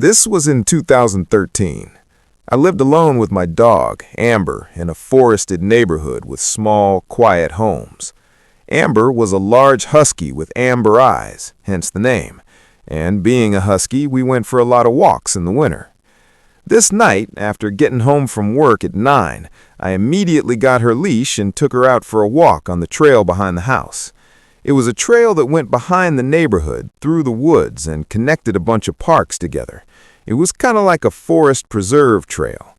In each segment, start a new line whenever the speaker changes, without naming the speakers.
This was in 2013. I lived alone with my dog, Amber, in a forested neighborhood with small, quiet homes. Amber was a large husky with amber eyes, hence the name, and being a husky, we went for a lot of walks in the winter. This night, after getting home from work at 9, I immediately got her leash and took her out for a walk on the trail behind the house. It was a trail that went behind the neighborhood, through the woods, and connected a bunch of parks together. It was kind of like a forest preserve trail.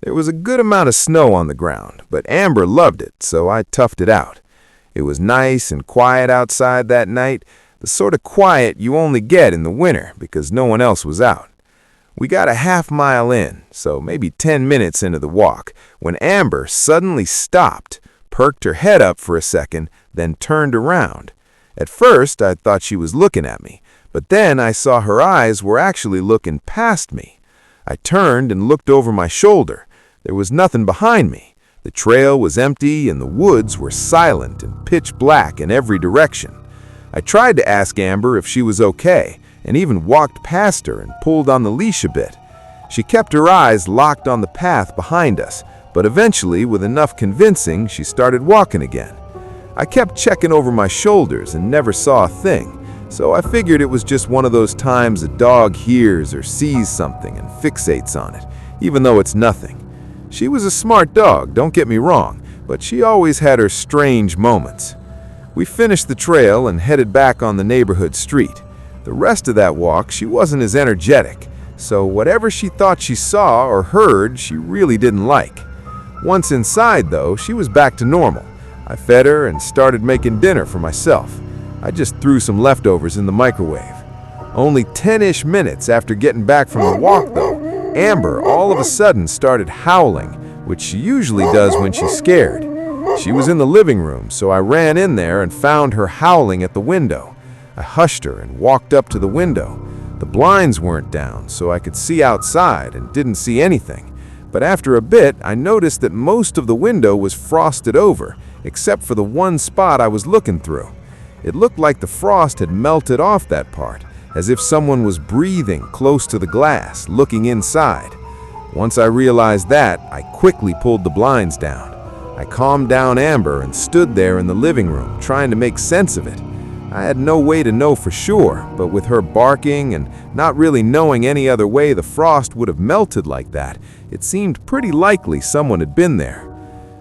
There was a good amount of snow on the ground, but Amber loved it, so I toughed it out. It was nice and quiet outside that night, the sort of quiet you only get in the winter because no one else was out. We got a half-mile in, so maybe 10 minutes into the walk, when Amber suddenly stopped, perked her head up for a second, then turned around. At first, I thought she was looking at me, but then I saw her eyes were actually looking past me. I turned and looked over my shoulder. There was nothing behind me. The trail was empty and the woods were silent and pitch black in every direction. I tried to ask Amber if she was okay, and even walked past her and pulled on the leash a bit. She kept her eyes locked on the path behind us, but eventually, with enough convincing, she started walking again. I kept checking over my shoulders and never saw a thing, so I figured it was just one of those times a dog hears or sees something and fixates on it, even though it's nothing. She was a smart dog, don't get me wrong, but she always had her strange moments. We finished the trail and headed back on the neighborhood street. The rest of that walk, she wasn't as energetic, so whatever she thought she saw or heard, she really didn't like. Once inside, though, she was back to normal. I fed her and started making dinner for myself. I just threw some leftovers in the microwave. Only 10-ish minutes after getting back from the walk, though, Amber all of a sudden started howling, which she usually does when she's scared. She was in the living room, so I ran in there and found her howling at the window. I hushed her and walked up to the window. The blinds weren't down, so I could see outside and didn't see anything. But after a bit, I noticed that most of the window was frosted over, except for the one spot I was looking through. It looked like the frost had melted off that part, as if someone was breathing close to the glass, looking inside. Once I realized that, I quickly pulled the blinds down. I calmed down Amber and stood there in the living room, trying to make sense of it. I had no way to know for sure, but with her barking and not really knowing any other way the frost would have melted like that, it seemed pretty likely someone had been there.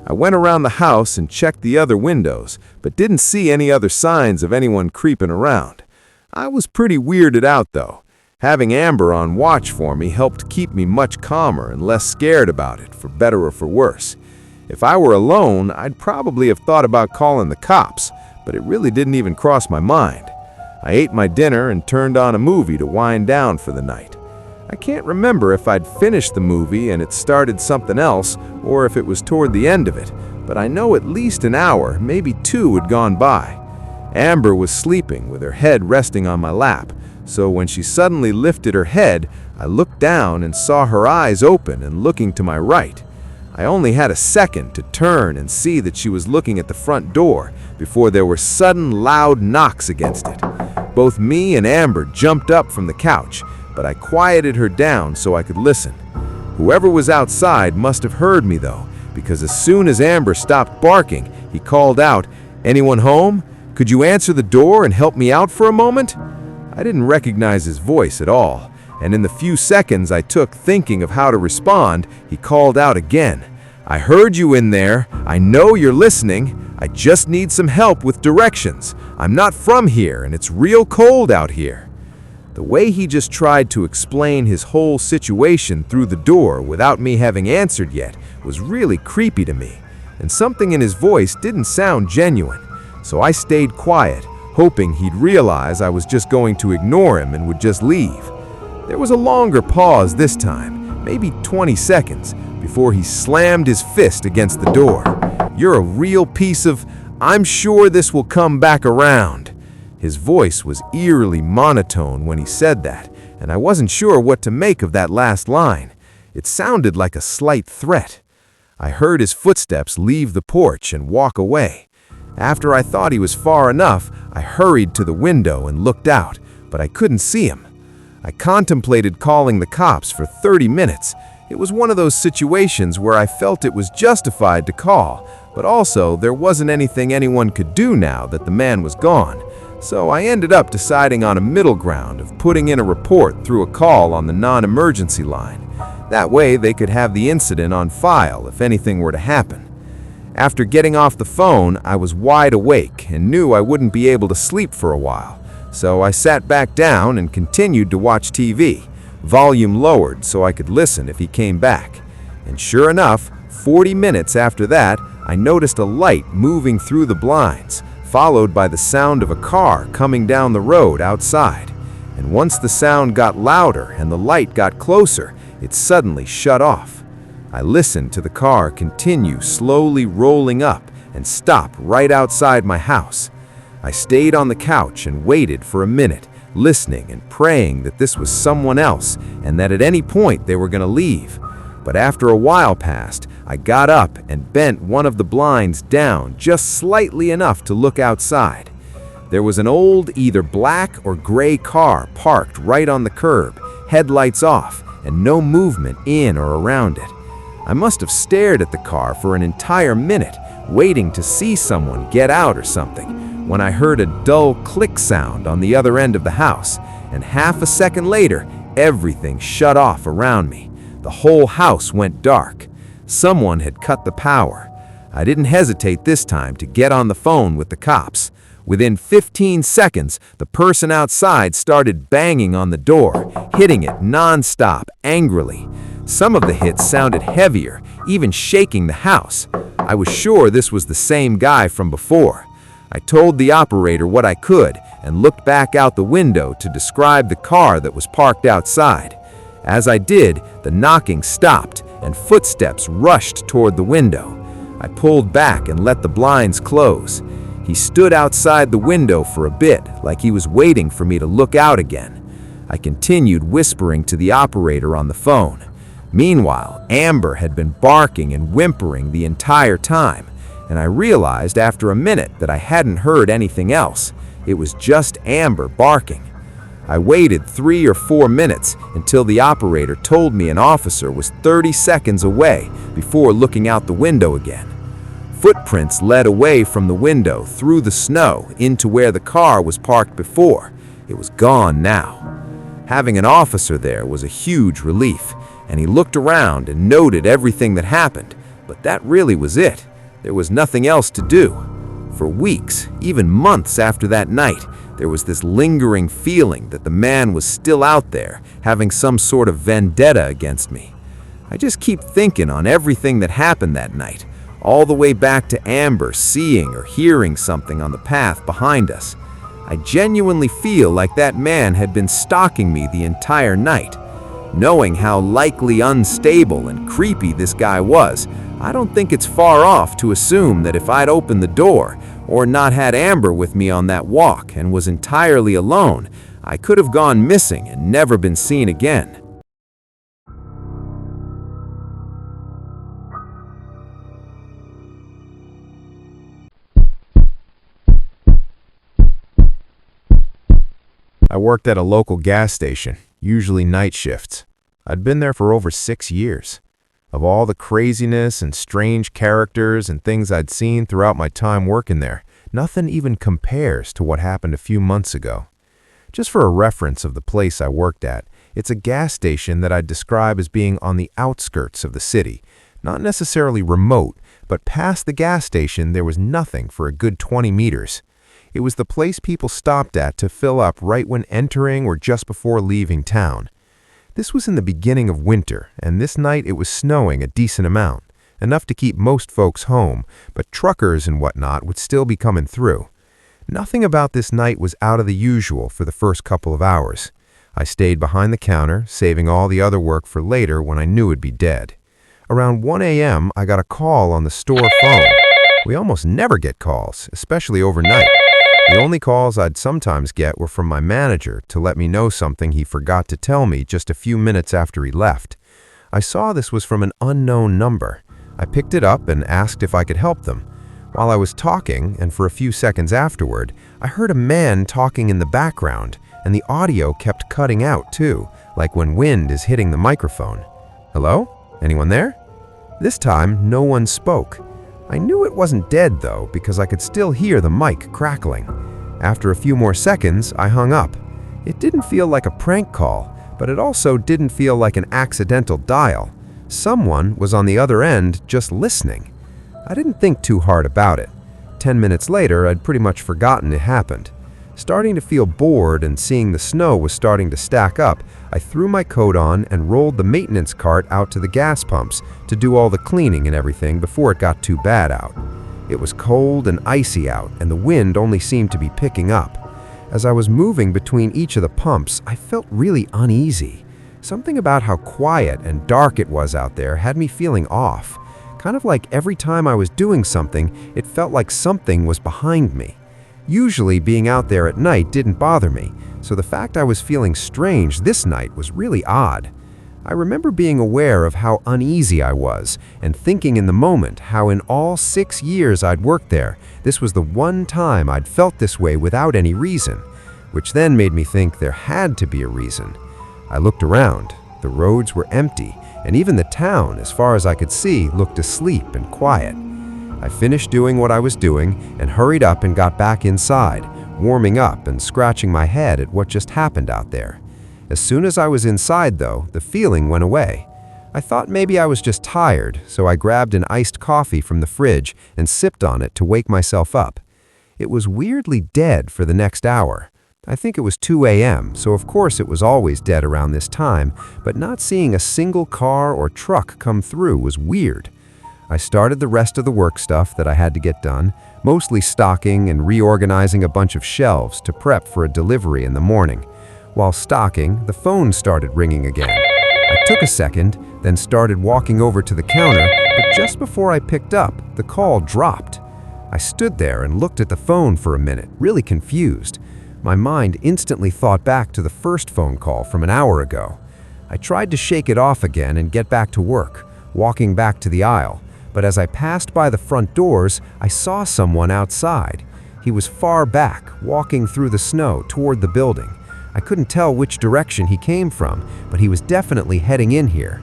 I went around the house and checked the other windows, but didn't see any other signs of anyone creeping around. I was pretty weirded out, though. Having Amber on watch for me helped keep me much calmer and less scared about it, for better or for worse. If I were alone, I'd probably have thought about calling the cops, but it really didn't even cross my mind. I ate my dinner and turned on a movie to wind down for the night. I can't remember if I'd finished the movie and it started something else, or if it was toward the end of it, but I know at least an hour, maybe 2, had gone by. Amber was sleeping with her head resting on my lap, so when she suddenly lifted her head, I looked down and saw her eyes open and looking to my right. I only had a second to turn and see that she was looking at the front door before there were sudden loud knocks against it. Both me and Amber jumped up from the couch, but I quieted her down so I could listen. Whoever was outside must have heard me, though, because as soon as Amber stopped barking, he called out, "Anyone home? Could you answer the door and help me out for a moment?" I didn't recognize his voice at all, and in the few seconds I took thinking of how to respond, he called out again, "I heard you in there. I know you're listening. I just need some help with directions. I'm not from here, and it's real cold out here." The way he just tried to explain his whole situation through the door without me having answered yet was really creepy to me, and something in his voice didn't sound genuine, so I stayed quiet, hoping he'd realize I was just going to ignore him and would just leave. There was a longer pause this time, maybe 20 seconds, before he slammed his fist against the door. "You're a real piece of... I'm sure this will come back around." His voice was eerily monotone when he said that, and I wasn't sure what to make of that last line. It sounded like a slight threat. I heard his footsteps leave the porch and walk away. After I thought he was far enough, I hurried to the window and looked out, but I couldn't see him. I contemplated calling the cops for 30 minutes. It was one of those situations where I felt it was justified to call, but also there wasn't anything anyone could do now that the man was gone. So I ended up deciding on a middle ground of putting in a report through a call on the non-emergency line. That way they could have the incident on file if anything were to happen. After getting off the phone, I was wide awake and knew I wouldn't be able to sleep for a while. So I sat back down and continued to watch TV, volume lowered so I could listen if he came back. And sure enough, 40 minutes after that, I noticed a light moving through the blinds, followed by the sound of a car coming down the road outside. And once the sound got louder and the light got closer, it suddenly shut off. I listened to the car continue slowly rolling up and stop right outside my house. I stayed on the couch and waited for a minute, listening and praying that this was someone else and that at any point they were going to leave. But after a while passed, I got up and bent one of the blinds down just slightly enough to look outside. There was an old, either black or gray car parked right on the curb, headlights off, and no movement in or around it. I must have stared at the car for an entire minute, waiting to see someone get out or something, when I heard a dull click sound on the other end of the house, and half a second later, everything shut off around me. The whole house went dark. Someone had cut the power. I didn't hesitate this time to get on the phone with the cops. Within 15 seconds, the person outside started banging on the door, hitting it non-stop, angrily. Some of the hits sounded heavier, even shaking the house. I was sure this was the same guy from before. I told the operator what I could and looked back out the window to describe the car that was parked outside. As I did, the knocking stopped and footsteps rushed toward the window. I pulled back and let the blinds close. He stood outside the window for a bit, like he was waiting for me to look out again. I continued whispering to the operator on the phone. Meanwhile, Amber had been barking and whimpering the entire time, and I realized after a minute that I hadn't heard anything else. It was just Amber barking. I waited 3 or 4 minutes until the operator told me an officer was 30 seconds away before looking out the window again. Footprints led away from the window through the snow into where the car was parked before. It was gone now. Having an officer there was a huge relief, and he looked around and noted everything that happened, but that really was it. There was nothing else to do. For weeks, even months after that night, there was this lingering feeling that the man was still out there, having some sort of vendetta against me. I just keep thinking on everything that happened that night, all the way back to Amber seeing or hearing something on the path behind us. I genuinely feel like that man had been stalking me the entire night. Knowing how likely unstable and creepy this guy was, I don't think it's far off to assume that if I'd opened the door or not had Amber with me on that walk and was entirely alone, I could have gone missing and never been seen again.
I worked at a local gas station, usually night shifts. I'd been there for over 6 years. Of all the craziness and strange characters and things I'd seen throughout my time working there, nothing even compares to what happened a few months ago. Just for a reference of the place I worked at, it's a gas station that I'd describe as being on the outskirts of the city, not necessarily remote, but past the gas station there was nothing for a good 20 meters. It was the place people stopped at to fill up right when entering or just before leaving town. This was in the beginning of winter, and this night it was snowing a decent amount, enough to keep most folks home, but truckers and whatnot would still be coming through. Nothing about this night was out of the usual for the first couple of hours. I stayed behind the counter, saving all the other work for later when I knew it'd be dead. Around 1 a.m., I got a call on the store phone. We almost never get calls, especially overnight. The only calls I'd sometimes get were from my manager to let me know something he forgot to tell me just a few minutes after he left. I saw this was from an unknown number. I picked it up and asked if I could help them. While I was talking, and for a few seconds afterward, I heard a man talking in the background, and the audio kept cutting out too, like when wind is hitting the microphone. Hello? Anyone there? This time, no one spoke. I knew it wasn't dead though, because I could still hear the mic crackling. After a few more seconds, I hung up. It didn't feel like a prank call, but it also didn't feel like an accidental dial. Someone was on the other end just listening. I didn't think too hard about it. 10 minutes later, I'd pretty much forgotten it happened. Starting to feel bored and seeing the snow was starting to stack up, I threw my coat on and rolled the maintenance cart out to the gas pumps to do all the cleaning and everything before it got too bad out. It was cold and icy out, and the wind only seemed to be picking up. As I was moving between each of the pumps, I felt really uneasy. Something about how quiet and dark it was out there had me feeling off. Kind of like every time I was doing something, it felt like something was behind me. Usually being out there at night didn't bother me, so the fact I was feeling strange this night was really odd. I remember being aware of how uneasy I was and thinking in the moment how in all 6 years I'd worked there, this was the one time I'd felt this way without any reason, which then made me think there had to be a reason. I looked around. The roads were empty, and even the town, as far as I could see, looked asleep and quiet. I finished doing what I was doing and hurried up and got back inside, warming up and scratching my head at what just happened out there. As soon as I was inside, though, the feeling went away. I thought maybe I was just tired, so I grabbed an iced coffee from the fridge and sipped on it to wake myself up. It was weirdly dead for the next hour. I think it was 2 a.m., so of course it was always dead around this time, but not seeing a single car or truck come through was weird. I started the rest of the work stuff that I had to get done, mostly stocking and reorganizing a bunch of shelves to prep for a delivery in the morning. While stocking, the phone started ringing again. I took a second, then started walking over to the counter, but just before I picked up, the call dropped. I stood there and looked at the phone for a minute, really confused. My mind instantly thought back to the first phone call from an hour ago. I tried to shake it off again and get back to work, walking back to the aisle. But as I passed by the front doors, I saw someone outside. He was far back, walking through the snow toward the building. I couldn't tell which direction he came from, but he was definitely heading in here.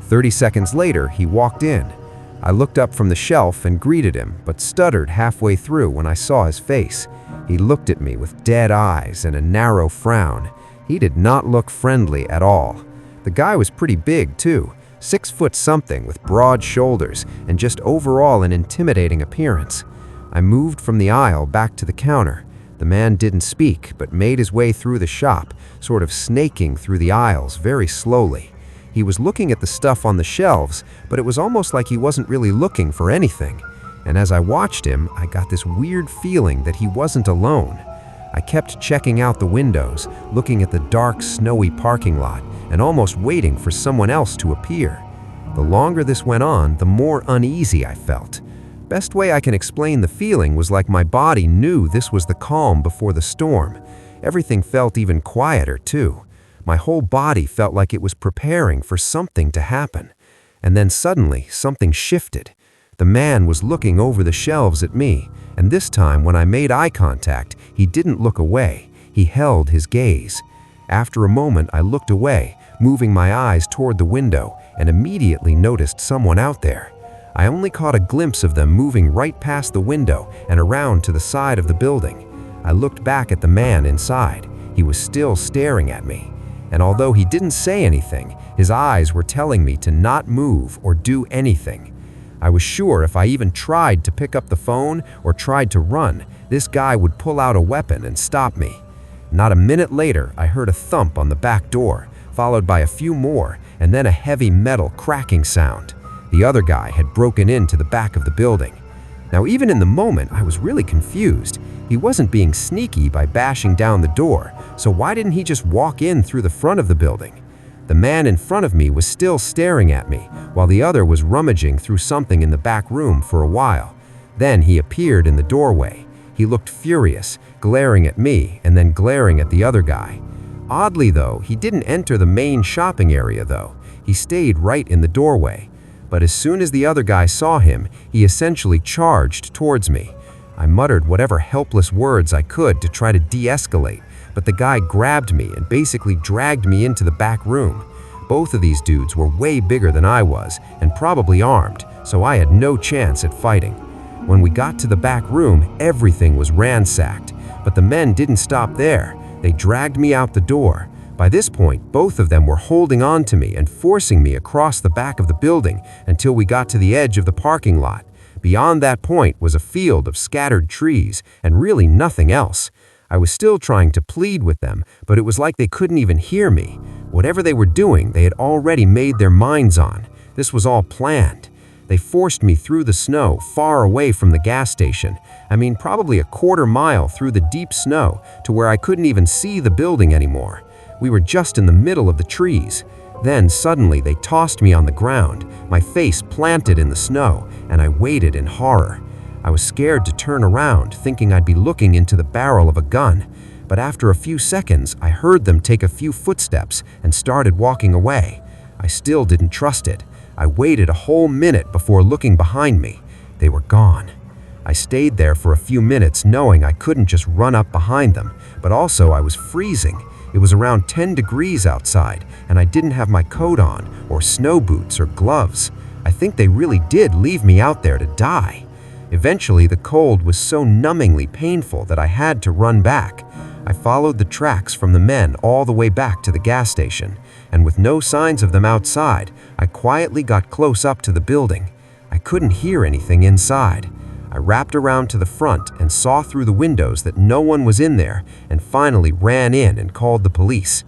30 seconds later, he walked in. I looked up from the shelf and greeted him, but stuttered halfway through when I saw his face. He looked at me with dead eyes and a narrow frown. He did not look friendly at all. The guy was pretty big, too. 6 foot something with broad shoulders and just overall an intimidating appearance. I moved from the aisle back to the counter. The man didn't speak, but made his way through the shop, sort of snaking through the aisles very slowly. He was looking at the stuff on the shelves, but it was almost like he wasn't really looking for anything. And as I watched him, I got this weird feeling that he wasn't alone. I kept checking out the windows, looking at the dark, snowy parking lot, and almost waiting for someone else to appear. The longer this went on, the more uneasy I felt. Best way I can explain the feeling was like my body knew this was the calm before the storm. Everything felt even quieter, too. My whole body felt like it was preparing for something to happen. And then suddenly, something shifted. The man was looking over the shelves at me, and this time when I made eye contact, he didn't look away. He held his gaze. After a moment, I looked away, moving my eyes toward the window, and immediately noticed someone out there. I only caught a glimpse of them moving right past the window and around to the side of the building. I looked back at the man inside. He was still staring at me. And although he didn't say anything, his eyes were telling me to not move or do anything. I was sure if I even tried to pick up the phone or tried to run, this guy would pull out a weapon and stop me. Not a minute later, I heard a thump on the back door, followed by a few more, and then a heavy metal cracking sound. The other guy had broken into the back of the building. Now, even in the moment, I was really confused. He wasn't being sneaky by bashing down the door, so why didn't he just walk in through the front of the building? The man in front of me was still staring at me, while the other was rummaging through something in the back room for a while. Then he appeared in the doorway. He looked furious, glaring at me and then glaring at the other guy. Oddly, though, he didn't enter the main shopping area, though. He stayed right in the doorway. But as soon as the other guy saw him, he essentially charged towards me. I muttered whatever helpless words I could to try to de-escalate,
but the guy grabbed me and basically dragged me into the back room. Both of these dudes were way bigger than I was and probably armed, so I had no chance at fighting. When we got to the back room, everything was ransacked, but the men didn't stop there. They dragged me out the door. By this point, both of them were holding on to me and forcing me across the back of the building until we got to the edge of the parking lot. Beyond that point was a field of scattered trees and really nothing else. I was still trying to plead with them, but it was like they couldn't even hear me. Whatever they were doing, they had already made their minds on. This was all planned. They forced me through the snow, far away from the gas station. I mean, probably a quarter-mile through the deep snow to where I couldn't even see the building anymore. We were just in the middle of the trees. Then suddenly they tossed me on the ground, my face planted in the snow, and I waited in horror. I was scared to turn around, thinking I'd be looking into the barrel of a gun. But after a few seconds, I heard them take a few footsteps and started walking away. I still didn't trust it. I waited a whole minute before looking behind me. They were gone. I stayed there for a few minutes knowing I couldn't just run up behind them, but also I was freezing. It was around 10 degrees outside, and I didn't have my coat on, or snow boots or gloves. I think they really did leave me out there to die. Eventually, the cold was so numbingly painful that I had to run back. I followed the tracks from the men all the way back to the gas station, and with no signs of them outside, I quietly got close up to the building. I couldn't hear anything inside. I wrapped around to the front and saw through the windows that no one was in there, and finally ran in and called the police.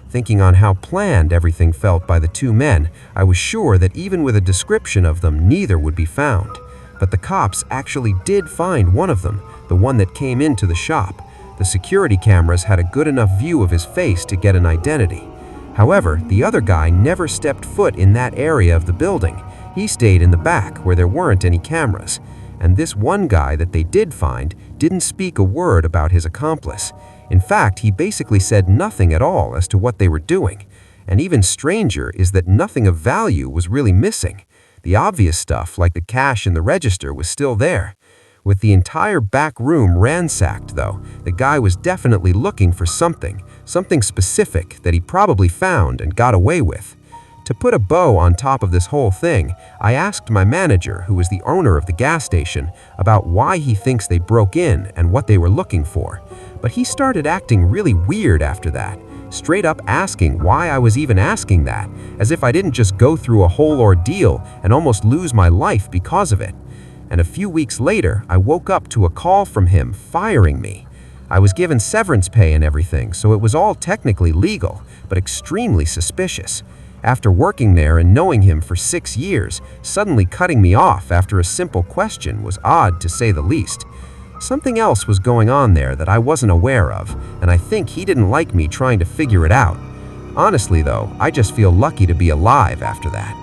Thinking on how planned everything felt by the two men, I was sure that even with a description of them, neither would be found. But the cops actually did find one of them, the one that came into the shop. The security cameras had a good enough view of his face to get an identity. However, the other guy never stepped foot in that area of the building. He stayed in the back where there weren't any cameras. And this one guy that they did find didn't speak a word about his accomplice. In fact, he basically said nothing at all as to what they were doing. And even stranger is that nothing of value was really missing. The obvious stuff, like the cash in the register, was still there. With the entire back room ransacked, though, the guy was definitely looking for something specific that he probably found and got away with. To put a bow on top of this whole thing, I asked my manager, who was the owner of the gas station, about why he thinks they broke in and what they were looking for. But he started acting really weird after that, straight up asking why I was even asking that, as if I didn't just go through a whole ordeal and almost lose my life because of it. And a few weeks later, I woke up to a call from him firing me. I was given severance pay and everything, so it was all technically legal, but extremely suspicious. After working there and knowing him for 6 years, suddenly cutting me off after a simple question was odd to say the least. Something else was going on there that I wasn't aware of, and I think he didn't like me trying to figure it out. Honestly though, I just feel lucky to be alive after that.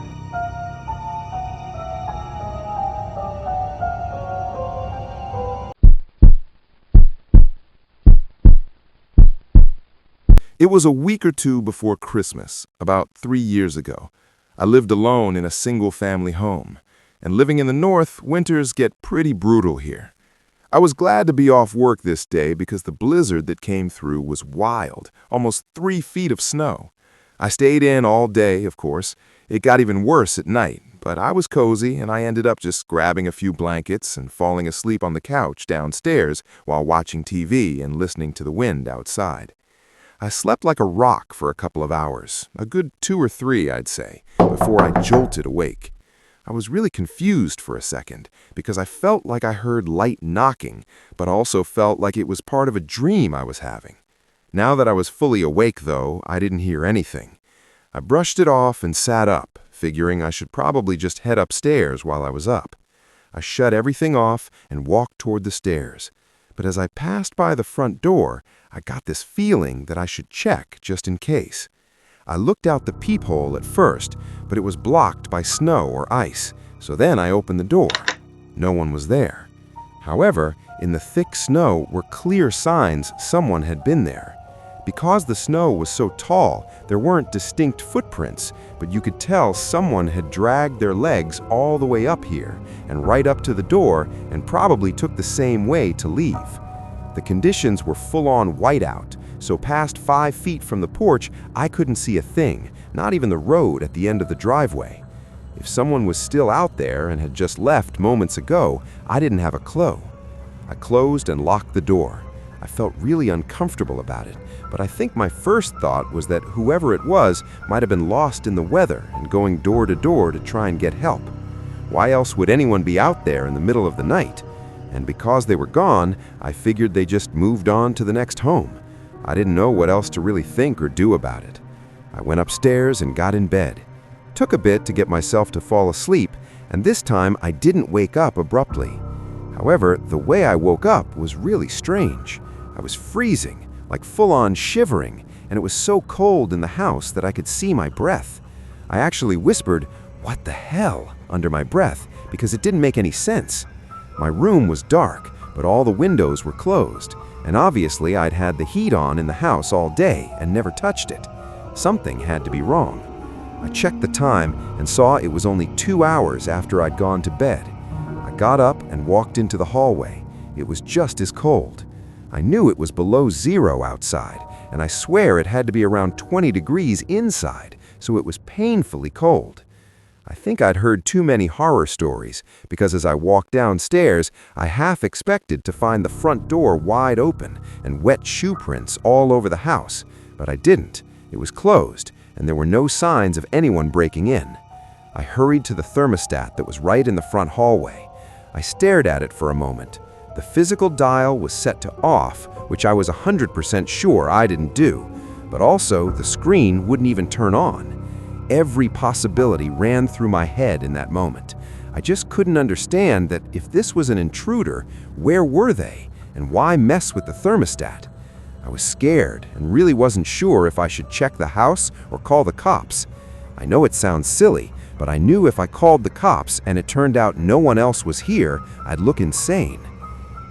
It was a week or two before Christmas, about 3 years ago. I lived alone in a single-family home, and living in the north, winters get pretty brutal here. I was glad to be off work this day because the blizzard that came through was wild, almost 3 feet of snow. I stayed in all day, of course. It got even worse at night, but I was cozy and I ended up just grabbing a few blankets and falling asleep on the couch downstairs while watching TV and listening to the wind outside. I slept like a rock for a couple of hours, a good 2 or 3, I'd say, before I jolted awake. I was really confused for a second because I felt like I heard light knocking, but also felt like it was part of a dream I was having. Now that I was fully awake, though, I didn't hear anything. I brushed it off and sat up, figuring I should probably just head upstairs while I was up. I shut everything off and walked toward the stairs. But as I passed by the front door, I got this feeling that I should check just in case. I looked out the peephole at first, but it was blocked by snow or ice, so then I opened the door. No one was there. However, in the thick snow were clear signs someone had been there. Because the snow was so tall, there weren't distinct footprints, but you could tell someone had dragged their legs all the way up here and right up to the door and probably took the same way to leave. The conditions were full-on whiteout,
so past 5 feet from the porch, I couldn't see a thing, not even the road at the end of the driveway. If someone was still out there and had just left moments ago, I didn't have a clue. I closed and locked the door. I felt really uncomfortable about it, but I think my first thought was that whoever it was might have been lost in the weather and going door to door to try and get help. Why else would anyone be out there in the middle of the night? And because they were gone, I figured they just moved on to the next home. I didn't know what else to really think or do about it. I went upstairs and got in bed. Took a bit to get myself to fall asleep, and this time I didn't wake up abruptly. However, the way I woke up was really strange. I was freezing, like full-on shivering, and it was so cold in the house that I could see my breath. I actually whispered, "What the hell?" under my breath, because it didn't make any sense. My room was dark, but all the windows were closed, and obviously I'd had the heat on in the house all day and never touched it. Something had to be wrong. I checked the time and saw it was only 2 hours after I'd gone to bed. I got up and walked into the hallway. It was just as cold. I knew it was below 0 outside, and I swear it had to be around 20 degrees inside, so it was painfully cold. I think I'd heard too many horror stories, because as I walked downstairs, I half expected to find the front door wide open and wet shoe prints all over the house, but I didn't. It was closed, and there were no signs of anyone breaking in. I hurried to the thermostat that was right in the front hallway. I stared at it for a moment. The physical dial was set to off, which I was 100% sure I didn't do, but also the screen wouldn't even turn on. Every possibility ran through my head in that moment. I just couldn't understand that if this was an intruder, where were they, and why mess with the thermostat? I was scared and really wasn't sure if I should check the house or call the cops. I know it sounds silly, but I knew if I called the cops and it turned out no one else was here, I'd look insane.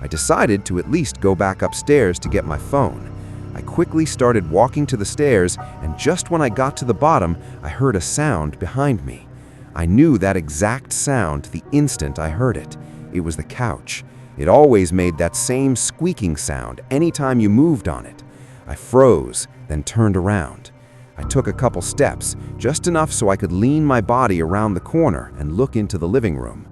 I decided to at least go back upstairs to get my phone. I quickly started walking to the stairs, and just when I got to the bottom, I heard a sound behind me. I knew that exact sound the instant I heard it. It was the couch. It always made that same squeaking sound anytime you moved on it. I froze, then turned around. I took a couple steps, just enough so I could lean my body around the corner and look into the living room.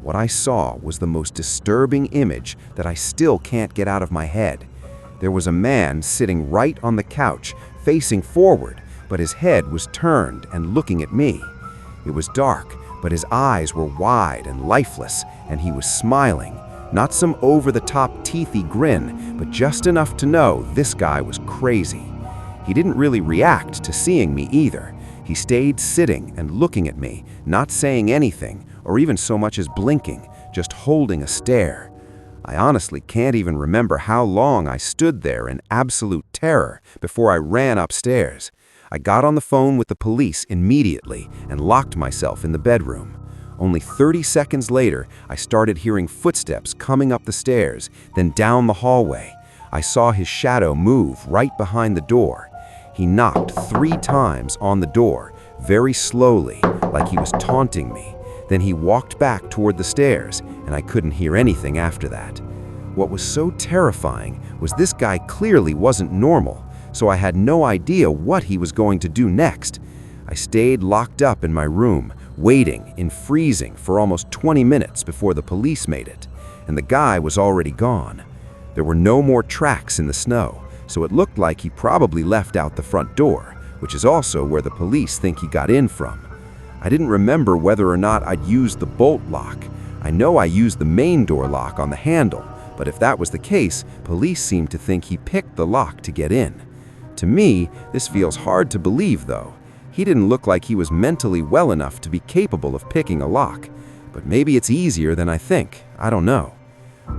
What I saw was the most disturbing image that I still can't get out of my head. There was a man sitting right on the couch, facing forward, but his head was turned and looking at me. It was dark, but his eyes were wide and lifeless, and he was smiling. Not some over-the-top teethy grin, but just enough to know this guy was crazy. He didn't really react to seeing me either. He stayed sitting and looking at me, not saying anything, or even so much as blinking, just holding a stare. I honestly can't even remember how long I stood there in absolute terror before I ran upstairs. I got on the phone with the police immediately and locked myself in the bedroom. Only 30 seconds later, I started hearing footsteps coming up the stairs, then down the hallway. I saw his shadow move right behind the door. He knocked 3 times on the door, very slowly, like he was taunting me. Then he walked back toward the stairs, and I couldn't hear anything after that. What was so terrifying was this guy clearly wasn't normal, so I had no idea what he was going to do next. I stayed locked up in my room, waiting in freezing for almost 20 minutes before the police made it, and the guy was already gone. There were no more tracks in the snow, so it looked like he probably left out the front door, which is also where the police think he got in from. I didn't remember whether or not I'd used the bolt lock. I know I used the main door lock on the handle, but if that was the case, police seemed to think he picked the lock to get in. To me, this feels hard to believe, though. He didn't look like he was mentally well enough to be capable of picking a lock. But maybe it's easier than I think. I don't know.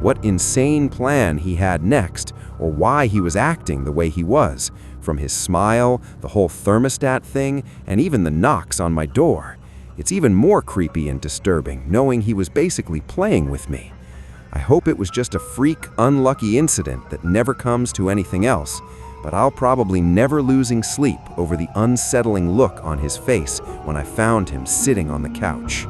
What insane plan he had next, or why he was acting the way he was, from his smile, the whole thermostat thing, and even the knocks on my door. It's even more creepy and disturbing knowing he was basically playing with me. I hope it was just a freak, unlucky incident that never comes to anything else, but I'll probably never losing sleep over the unsettling look on his face when I found him sitting on the couch.